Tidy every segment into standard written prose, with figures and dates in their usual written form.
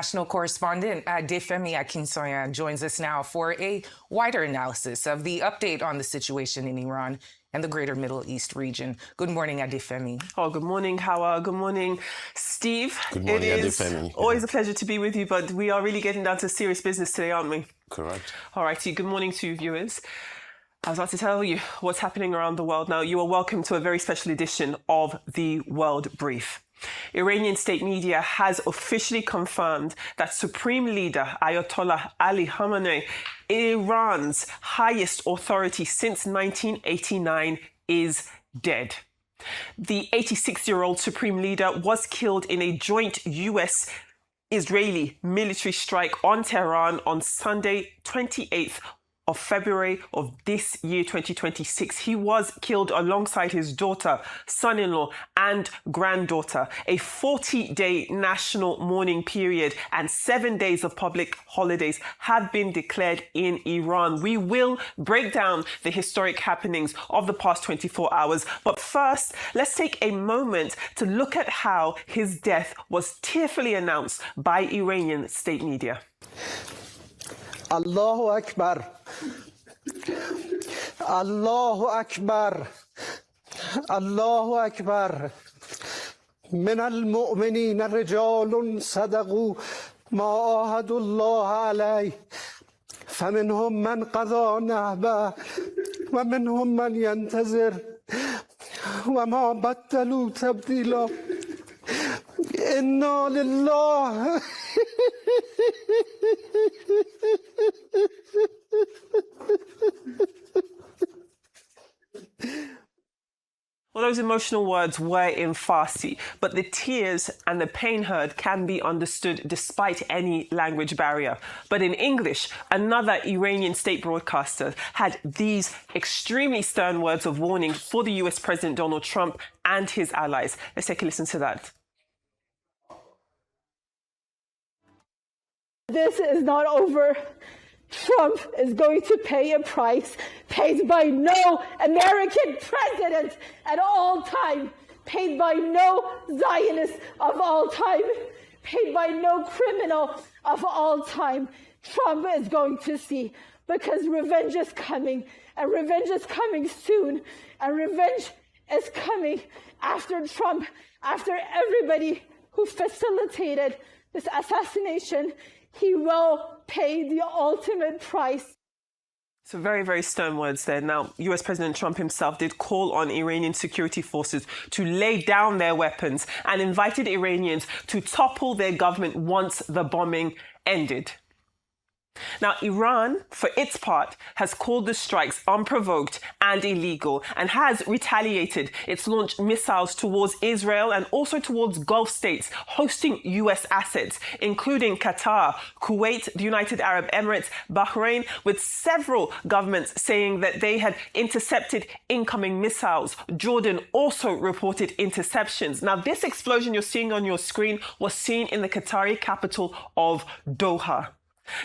National correspondent Adefemi Akinsoya joins us now for a wider analysis of the update on the situation in Iran and the greater Middle East region. Good morning, Adefemi. Oh, good morning, Hawa. Good morning, Steve. Good morning, Adefemi. Always a pleasure to be with you, but we are really getting down to serious business today, aren't we? Correct. All righty. Good morning to you, viewers. I was about to tell you what's happening around the world now. You are welcome to a very special edition of the World Brief. Iranian state media has officially confirmed that Supreme Leader Ayatollah Ali Khamenei, Iran's highest authority since 1989, is dead. The 86-year-old Supreme Leader was killed in a joint US-Israeli military strike on Tehran on Sunday, 28th of February of this year, 2026. He was killed alongside his daughter, son-in-law, and granddaughter. A 40-day national mourning period and 7 days of public holidays have been declared in Iran. We will break down the historic happenings of the past 24 hours. But first, let's take a moment to look at how his death was tearfully announced by Iranian state media. Allahu Akbar. Allahu Akbar. Allahu Akbar. من المؤمنين رجال صدقوا ما عاهدوا الله عليه فمنهم من قضى نحبه ومنهم من ينتظر وما بدلوا تبديلا إنا لله. Well, those emotional words were in Farsi, but the tears and the pain heard can be understood despite any language barrier. But in English, another Iranian state broadcaster had these extremely stern words of warning for the US President Donald Trump and his allies. Let's take a listen to that. This is not over. Trump is going to pay a price paid by no American president at all time, paid by no Zionist of all time, paid by no criminal of all time. Trump is going to see, because revenge is coming, and revenge is coming soon, and revenge is coming after Trump, after everybody who facilitated this assassination. He will pay the ultimate price. So very, very stern words there. Now, US President Trump himself did call on Iranian security forces to lay down their weapons and invited Iranians to topple their government once the bombing ended. Now, Iran, for its part, has called the strikes unprovoked and illegal and has retaliated. It's launched missiles towards Israel and also towards Gulf states hosting US assets, including Qatar, Kuwait, the United Arab Emirates, Bahrain, with several governments saying that they had intercepted incoming missiles. Jordan also reported interceptions. Now, this explosion you're seeing on your screen was seen in the Qatari capital of Doha.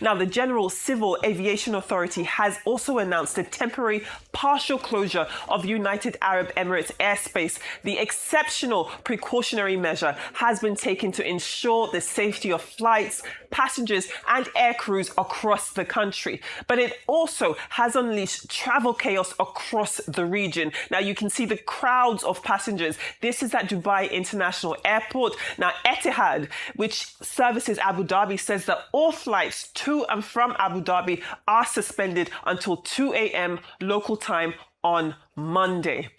Now, the General Civil Aviation Authority has also announced a temporary partial closure of United Arab Emirates airspace. The exceptional precautionary measure has been taken to ensure the safety of flights, passengers, and air crews across the country. But it also has unleashed travel chaos across the region. Now, you can see the crowds of passengers. This is at Dubai International Airport. Now, Etihad, which services Abu Dhabi, says that all flights to and from Abu Dhabi are suspended until 2 a.m. local time on Monday.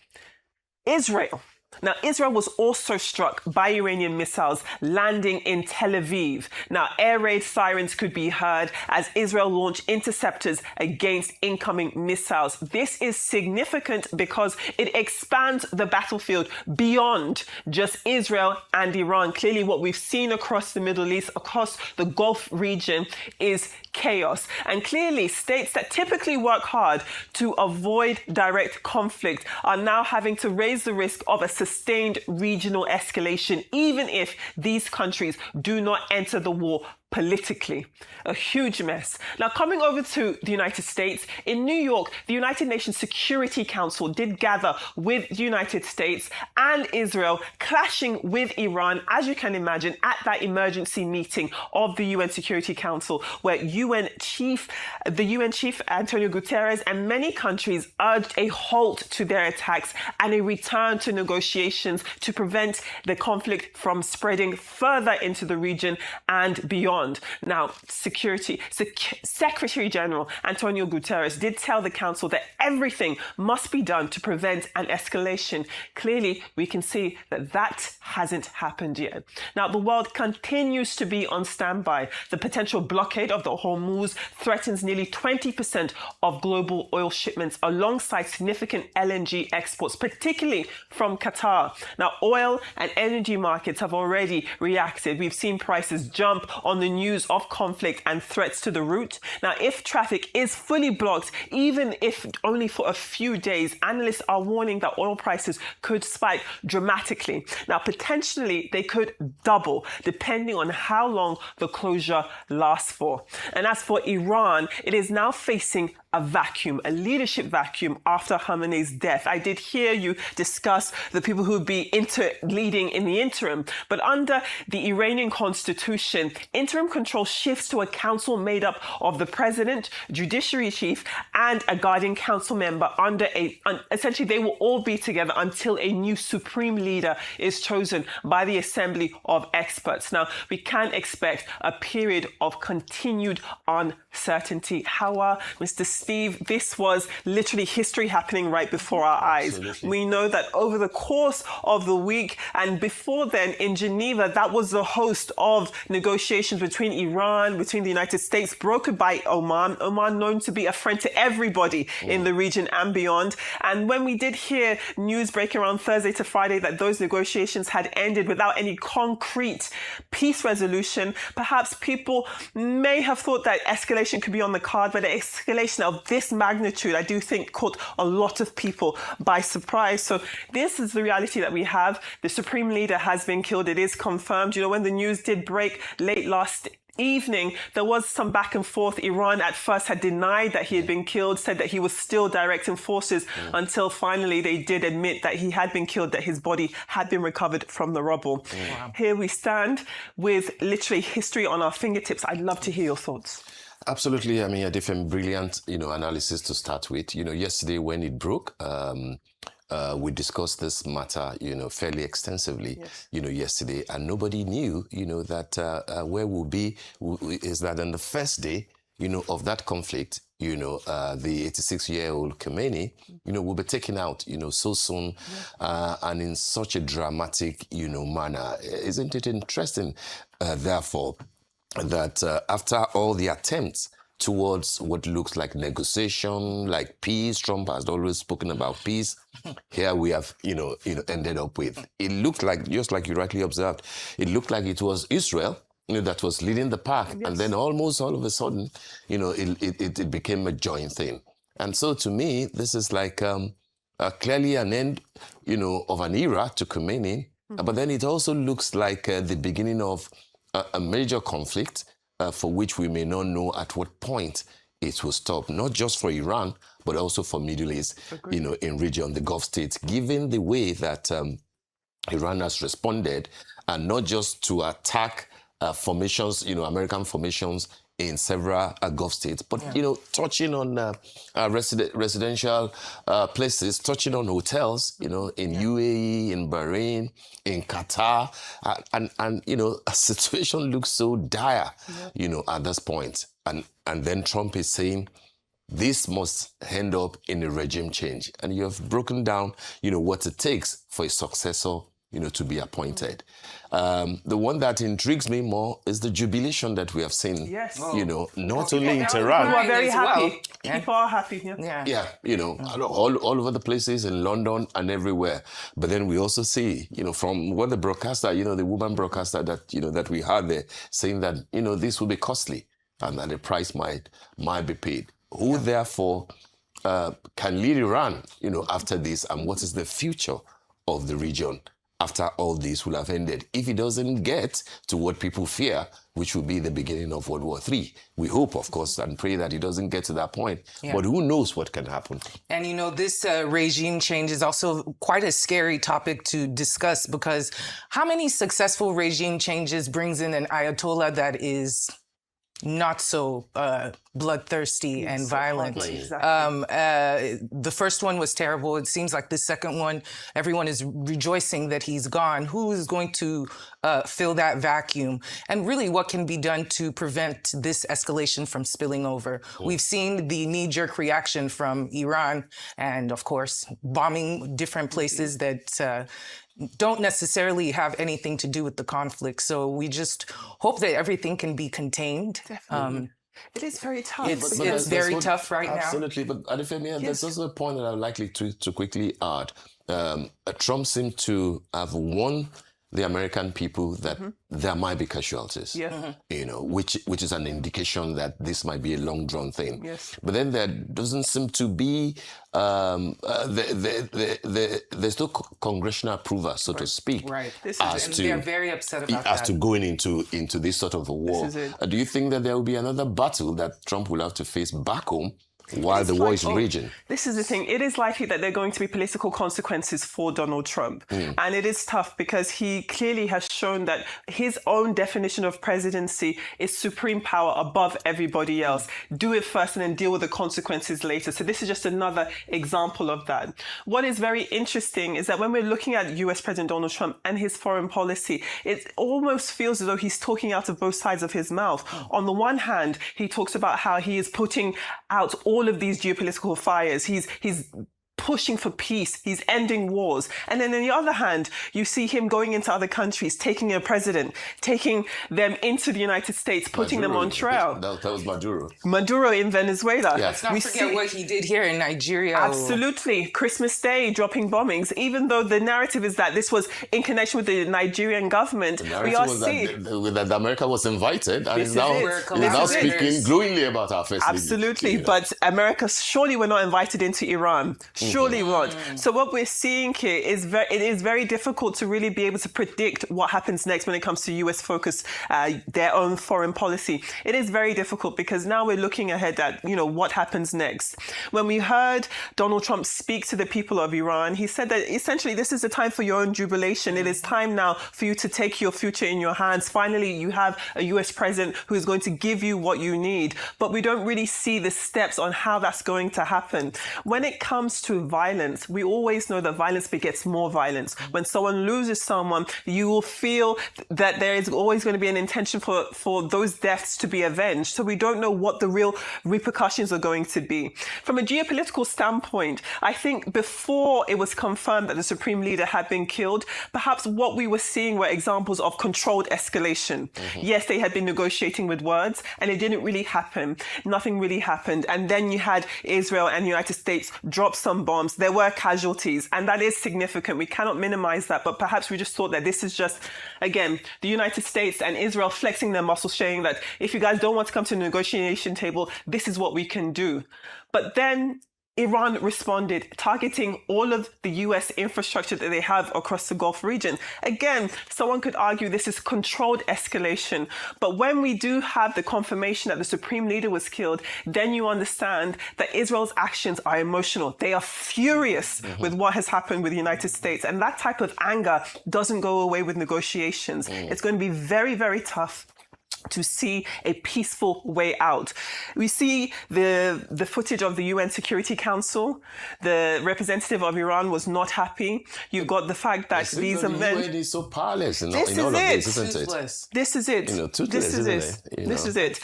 Israel. Now, Israel was also struck by Iranian missiles landing in Tel Aviv. Now, air raid sirens could be heard as Israel launched interceptors against incoming missiles. This is significant because it expands the battlefield beyond just Israel and Iran. Clearly, what we've seen across the Middle East, across the Gulf region, is chaos. And clearly, states that typically work hard to avoid direct conflict are now having to raise the risk of a sustained regional escalation, even if these countries do not enter the war politically. A huge mess. Now, coming over to the United States, in New York, the United Nations Security Council did gather with the United States and Israel, clashing with Iran, as you can imagine, at that emergency meeting of the UN Security Council, where the UN Chief Antonio Guterres and many countries urged a halt to their attacks and a return to negotiations to prevent the conflict from spreading further into the region and beyond. Now, Secretary General Antonio Guterres did tell the Council that everything must be done to prevent an escalation. Clearly, we can see that that hasn't happened yet. Now, the world continues to be on standby. The potential blockade of the Hormuz threatens nearly 20% of global oil shipments alongside significant LNG exports, particularly from Qatar. Now, oil and energy markets have already reacted. We've seen prices jump on the news of conflict and threats to the route. Now, if traffic is fully blocked, even if only for a few days, analysts are warning that oil prices could spike dramatically. Now, potentially, they could double depending on how long the closure lasts for. And as for Iran, it is now facing a vacuum, a leadership vacuum after Khamenei's death. I did hear you discuss the people who would be leading in the interim, but under the Iranian constitution, interim control shifts to a council made up of the president, judiciary chief, and a guardian council member essentially they will all be together until a new supreme leader is chosen by the assembly of experts. Now, we can expect a period of continued uncertainty. However, Mr. Steve, this was literally history happening right before our eyes. Absolutely. We know that over the course of the week and before then in Geneva, that was the host of negotiations between Iran, between the United States, brokered by Oman. Oman known to be a friend to everybody in the region and beyond. And when we did hear news breaking around Thursday to Friday that those negotiations had ended without any concrete peace resolution, perhaps people may have thought that escalation could be on the card, but an escalation of this magnitude, I do think, caught a lot of people by surprise. So this is the reality that we have. The supreme leader has been killed. It is confirmed. You know, when the news did break late last evening, there was some back and forth. Iran at first had denied that he had been killed, said that he was still directing forces until finally they did admit that he had been killed, that his body had been recovered from the rubble. Wow. Here we stand with literally history on our fingertips. I'd love to hear your thoughts. Absolutely. I mean, a different brilliant, analysis to start with. Yesterday when it broke, we discussed this matter, fairly extensively, yesterday, and nobody knew, that where we'll be is that on the first day, of that conflict, the 86-year-old Khamenei, will be taken out, so soon, and in such a dramatic, manner. Isn't it interesting, therefore, that after all the attempts towards what looks like negotiation, like peace, Trump has always spoken about peace, here we have, ended up with. It looked like, just like you rightly observed, it looked like it was Israel, that was leading the pack. Yes. And then almost all of a sudden, it became a joint thing. And so to me, this is like clearly an end, of an era to Khamenei. But then it also looks like the beginning of a major conflict for which we may not know at what point it will stop, not just for Iran, but also for Middle East, in region, the Gulf states, given the way that Iran has responded, and not just to attack formations, American formations in several Gulf states, but, touching on residential places, touching on hotels, in UAE, in Bahrain, in Qatar, and a situation looks so dire, at this point. And then Trump is saying, this must end up in a regime change. And you have broken down, what it takes for a successor, to be appointed. The one that intrigues me more is the jubilation that we have seen. Yes. Not only in Tehran. People are very happy. People are happy. Yeah. All over the places in London and everywhere. But then we also see, from what the broadcaster, the woman broadcaster that, that we had there, saying that, this will be costly and that the price might be paid. Who therefore can lead Iran, after this, and what is the future of the region after all this will have ended. If it doesn't get to what people fear, which will be the beginning of World War III. We hope, of course, and pray that it doesn't get to that point. Yeah. But who knows what can happen? And, this regime change is also quite a scary topic to discuss, because how many successful regime changes brings in an Ayatollah that is not so bloodthirsty and violent? Exactly. The first one was terrible. It seems like the second one, everyone is rejoicing that he's gone. Who is going to fill that vacuum? And really, what can be done to prevent this escalation from spilling over? We've seen the knee-jerk reaction from Iran and, of course, bombing different places that don't necessarily have anything to do with the conflict. So we just hope that everything can be contained. Definitely. It is very tough. It's very tough right now. Absolutely. But Adefemi, there's also a point that I would like to quickly add. Trump seemed to have won the American people that there might be casualties, which is an indication that this might be a long drawn thing. Yes. But then there doesn't seem to be there's no congressional approval, so to speak. Right. They're very upset about that. As to going into this sort of a war. Do you think that there will be another battle that Trump will have to face back home while the war is raging? This is the thing. It is likely that there are going to be political consequences for Donald Trump. And it is tough because he clearly has shown that his own definition of presidency is supreme power above everybody else. Do it first and then deal with the consequences later. So this is just another example of that. What is very interesting is that when we're looking at US President Donald Trump and his foreign policy, it almost feels as though he's talking out of both sides of his mouth. On the one hand, he talks about how he is putting out all of these geopolitical fires. He's pushing for peace. He's ending wars. And then on the other hand, you see him going into other countries, taking a president, taking them into the United States, putting them on trial. That was Maduro. Maduro in Venezuela. Let's not forget what he did here in Nigeria. Absolutely. Christmas Day, dropping bombings. Even though the narrative is that this was in connection with the Nigerian government, we are seeing that America was invited and is now speaking glowingly about our first lady. Absolutely. But America surely were not invited into Iran. Surely not. So what we're seeing here is it is very difficult to really be able to predict what happens next when it comes to US focus, their own foreign policy. It is very difficult because now we're looking ahead at, what happens next. When we heard Donald Trump speak to the people of Iran, he said that essentially this is the time for your own jubilation. It is time now for you to take your future in your hands. Finally, you have a US president who is going to give you what you need. But we don't really see the steps on how that's going to happen. When it comes to violence, we always know that violence begets more violence. When someone loses someone, you will feel that there is always going to be an intention for those deaths to be avenged. So we don't know what the real repercussions are going to be. From a geopolitical standpoint, I think before it was confirmed that the supreme leader had been killed, perhaps what we were seeing were examples of controlled escalation. Yes, they had been negotiating with words and it didn't really happen. Nothing really happened. And then you had Israel and the United States drop some bombs. There were casualties, and that is significant. We cannot minimize that, but perhaps we just thought that this is just, again, the United States and Israel flexing their muscles, saying that if you guys don't want to come to the negotiation table, this is what we can do. But then Iran responded, targeting all of the US infrastructure that they have across the Gulf region. Again, someone could argue this is controlled escalation. But when we do have the confirmation that the supreme leader was killed, then you understand that Israel's actions are emotional. They are furious with what has happened with the United States. And that type of anger doesn't go away with negotiations. It's going to be very, very tough to see a peaceful way out. We see the footage of the UN Security Council. The representative of Iran was not happy. You've got the fact that these are men. The UN is so powerless in all of this, isn't it? This is it. This is it.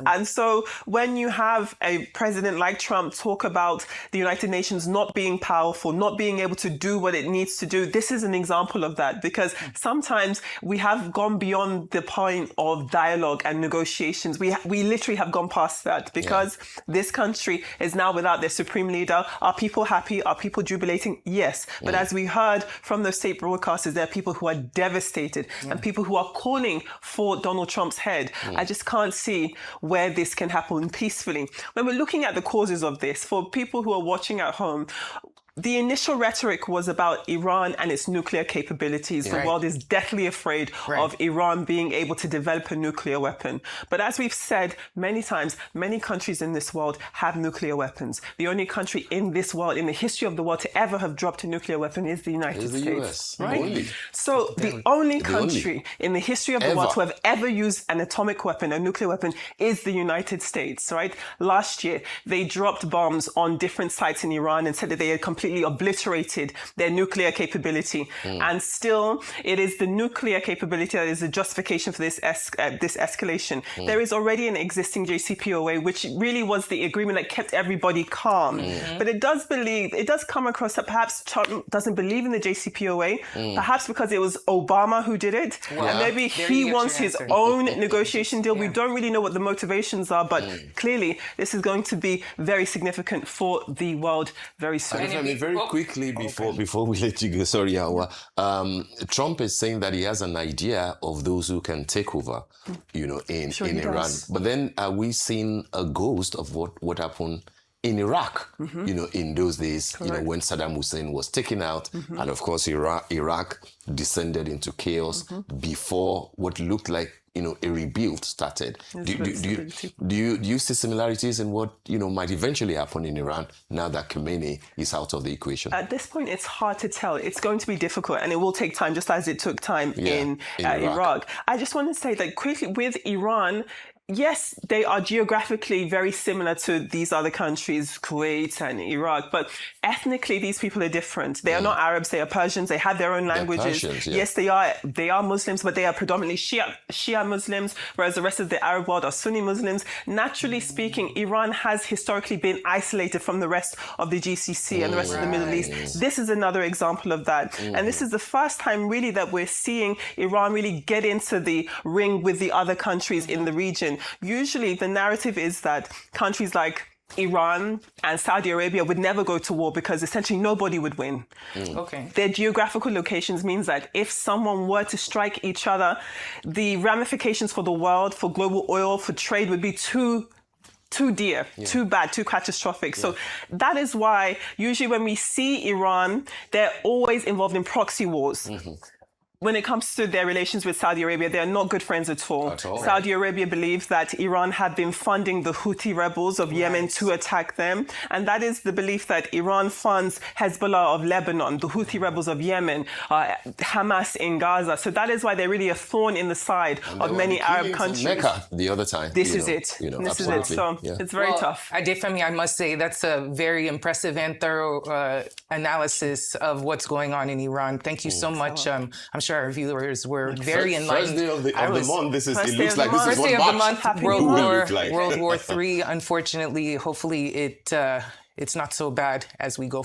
And so when you have a president like Trump talk about the United Nations not being powerful, not being able to do what it needs to do, this is an example of that, because sometimes we have gone beyond the point of dialogue and negotiations. We literally have gone past that because this country is now without their supreme leader. Are people happy? Are people jubilating? Yes. But as we heard from those state broadcasters, there are people who are devastated and people who are calling for Donald Trump's head. I just can't see where this can happen peacefully. When we're looking at the causes of this, for people who are watching at home, the initial rhetoric was about Iran and its nuclear capabilities. The world is deathly afraid of Iran being able to develop a nuclear weapon. But as we've said many times, many countries in this world have nuclear weapons. The only country in this world, in the history of the world, to ever have dropped a nuclear weapon is the United States. The US. Right? Only. So the only country in the history of the world to have ever used an atomic weapon, a nuclear weapon, is the United States, right? Last year, they dropped bombs on different sites in Iran and said that they had completely obliterated their nuclear capability. And still, it is the nuclear capability that is the justification for this escalation. There is already an existing JCPOA, which really was the agreement that kept everybody calm. But it does come across that perhaps Trump doesn't believe in the JCPOA, perhaps because it was Obama who did it. And maybe he wants his own negotiation deal. We don't really know what the motivations are, but clearly this is going to be very significant for the world very soon. Very quickly before we let you go, sorry, Awa. Trump is saying that he has an idea of those who can take over, in Iran. But then are we seeing a ghost of what happened in Iraq, in those days, when Saddam Hussein was taken out, and of course Iraq descended into chaos before what looked like a rebuild started. Do you see similarities in what might eventually happen in Iran now that Khamenei is out of the equation? At this point, it's hard to tell. It's going to be difficult, and it will take time, just as it took time in Iraq. I just want to say that quickly with Iran. Yes, they are geographically very similar to these other countries, Kuwait and Iraq, but ethnically, these people are different. They are not Arabs, they are Persians, they have their own languages. Persians, yes, they are Muslims, but they are predominantly Shia Muslims, whereas the rest of the Arab world are Sunni Muslims. Naturally speaking, Iran has historically been isolated from the rest of the GCC and the rest of the Middle East. This is another example of that. And this is the first time really that we're seeing Iran really get into the ring with the other countries in the region. Usually the narrative is that countries like Iran and Saudi Arabia would never go to war because essentially nobody would win. Their geographical locations means that if someone were to strike each other, the ramifications for the world, for global oil, for trade would be too dear, too bad, too catastrophic. So that is why usually when we see Iran, they're always involved in proxy wars. When it comes to their relations with Saudi Arabia, they are not good friends at all. Saudi Arabia believes that Iran had been funding the Houthi rebels of Yemen to attack them. And that is the belief that Iran funds Hezbollah of Lebanon, the Houthi rebels of Yemen, Hamas in Gaza. So that is why they're really a thorn in the side of many Arab countries. Mecca the other time. This is it. This is it. So it's very tough. Adefemi, I must say that's a very impressive and thorough analysis of what's going on in Iran. Thank you so much. I'm sure our viewers were very enlightened. First day of the month. It looks like this is first day of the month. World War III. Unfortunately, hopefully it's not so bad as we go